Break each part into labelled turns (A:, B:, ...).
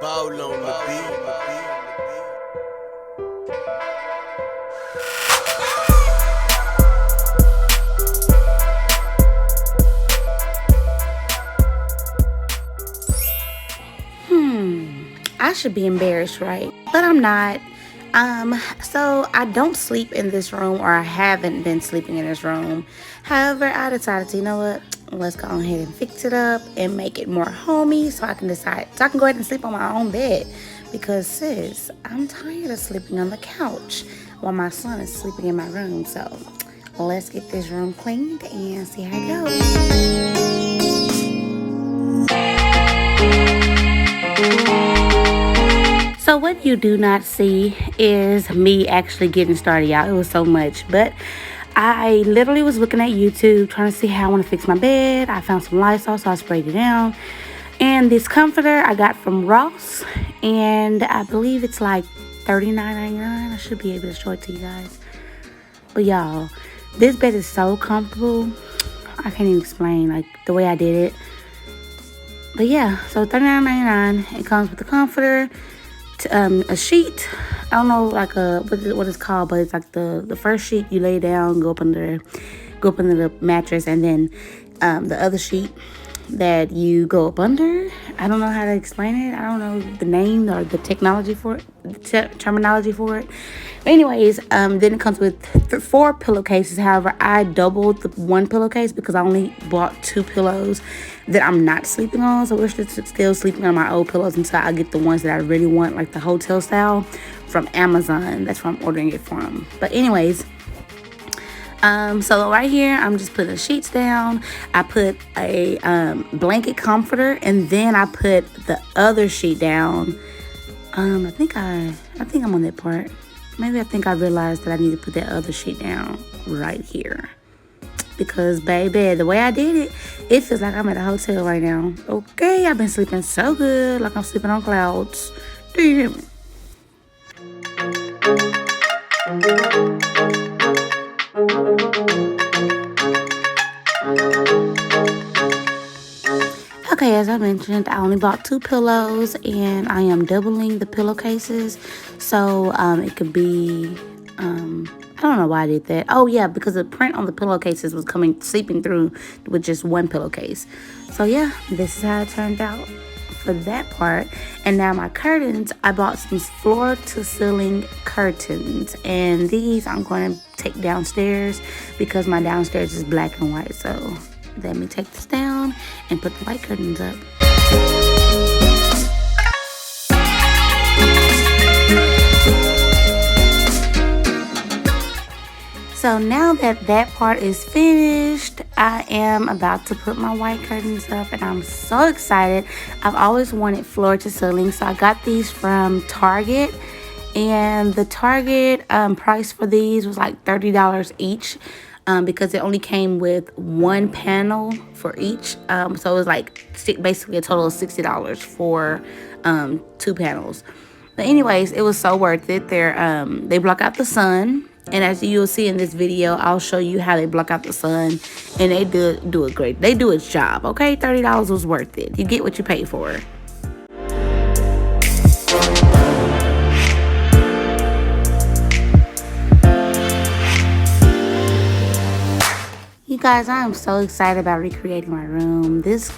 A: Ball on the beat.
B: I should be embarrassed, right? But I'm not. So I don't sleep in this room, or I haven't been sleeping in this room. However, I decided to, you know what? Let's go ahead and fix it up and make it more homey so I can go ahead and sleep on my own bed. Because sis, I'm tired of sleeping on the couch while my son is sleeping in my room. So let's get this room cleaned and see how it goes. So what you do not see is me actually getting started, y'all. It was so much, but I literally was looking at YouTube trying to see how I want to fix my bed. I found some Lysol, so I sprayed it down. And this comforter I got from Ross, and I believe it's like $39.99. I should be able to show it to you guys. But y'all, this bed is so comfortable. I can't even explain like the way I did it. But yeah, so $39.99. It comes with the comforter, a sheet. I don't know like what it's called, but it's like the first sheet you lay down, go up under the mattress, and then the other sheet that you go up under. I don't know how to explain it. I don't know the name or the technology for it, the terminology for it. But anyways, then it comes with 4 pillowcases. However, I doubled the 1 pillowcase because I only bought 2 pillows that I'm not sleeping on. So we're still sleeping on my old pillows until I get the ones that I really want, like the hotel style from Amazon. That's where I'm ordering it from. But anyways, so right here, I'm just putting the sheets down. I put a blanket comforter, and then I put the other sheet down. I think I'm on that part. Maybe I think I realized that I need to put that other sheet down right here. Because, baby, the way I did it, it feels like I'm at a hotel right now. Okay, I've been sleeping so good, like I'm sleeping on clouds. Do you hear me? Okay, as I mentioned, I only bought 2 pillows, and I am doubling the pillowcases. So it could be, I don't know why I did that. Oh yeah, because the print on the pillowcases was seeping through with just 1 pillowcase. So yeah, this is how it turned out for that part. And now my curtains, I bought some floor to ceiling curtains, and these I'm going to take downstairs because my downstairs is black and white. So let me take this down and put the white curtains up. So now that part is finished, I am about to put my white curtains up, and I'm so excited. I've always wanted floor to ceiling, so I got these from Target, and the Target price for these was like $30 each. Because it only came with 1 panel for each. So it was like basically a total of $60 for 2 panels. But anyways, it was so worth it. They block out the sun. And as you'll see in this video, I'll show you how they block out the sun. And they do it great. They do its job, okay? $30 was worth it. You get what you pay for. You guys, I am so excited about recreating my room. This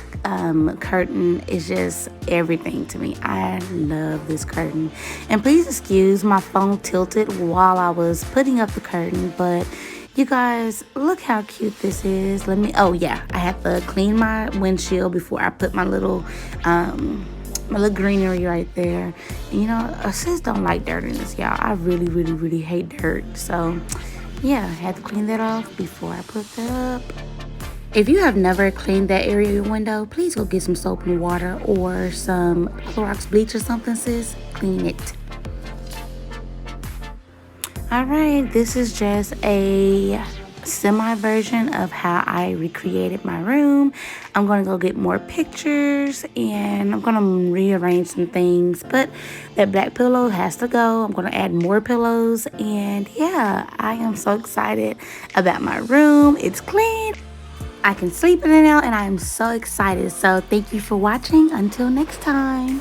B: curtain is just everything to me. I love this curtain. And please excuse my phone tilted while I was putting up the curtain, but you guys, look how cute this is. Oh yeah, I have to clean my windshield before I put my little greenery right there. And, you know, sis don't like dirt in this, y'all. I really, really, really hate dirt. So yeah, I had to clean that off before I put that up. If you have never cleaned that area of your window, please go get some soap and water or some Clorox bleach or something, sis. Clean it. Alright, this is just a semi-version of how I recreated my room. I'm going to go get more pictures, and I'm going to rearrange some things, but that black pillow has to go. I'm going to add more pillows, and yeah, I am so excited about my room. It's clean. I can sleep in it now, and I am so excited. So thank you for watching. Until next time.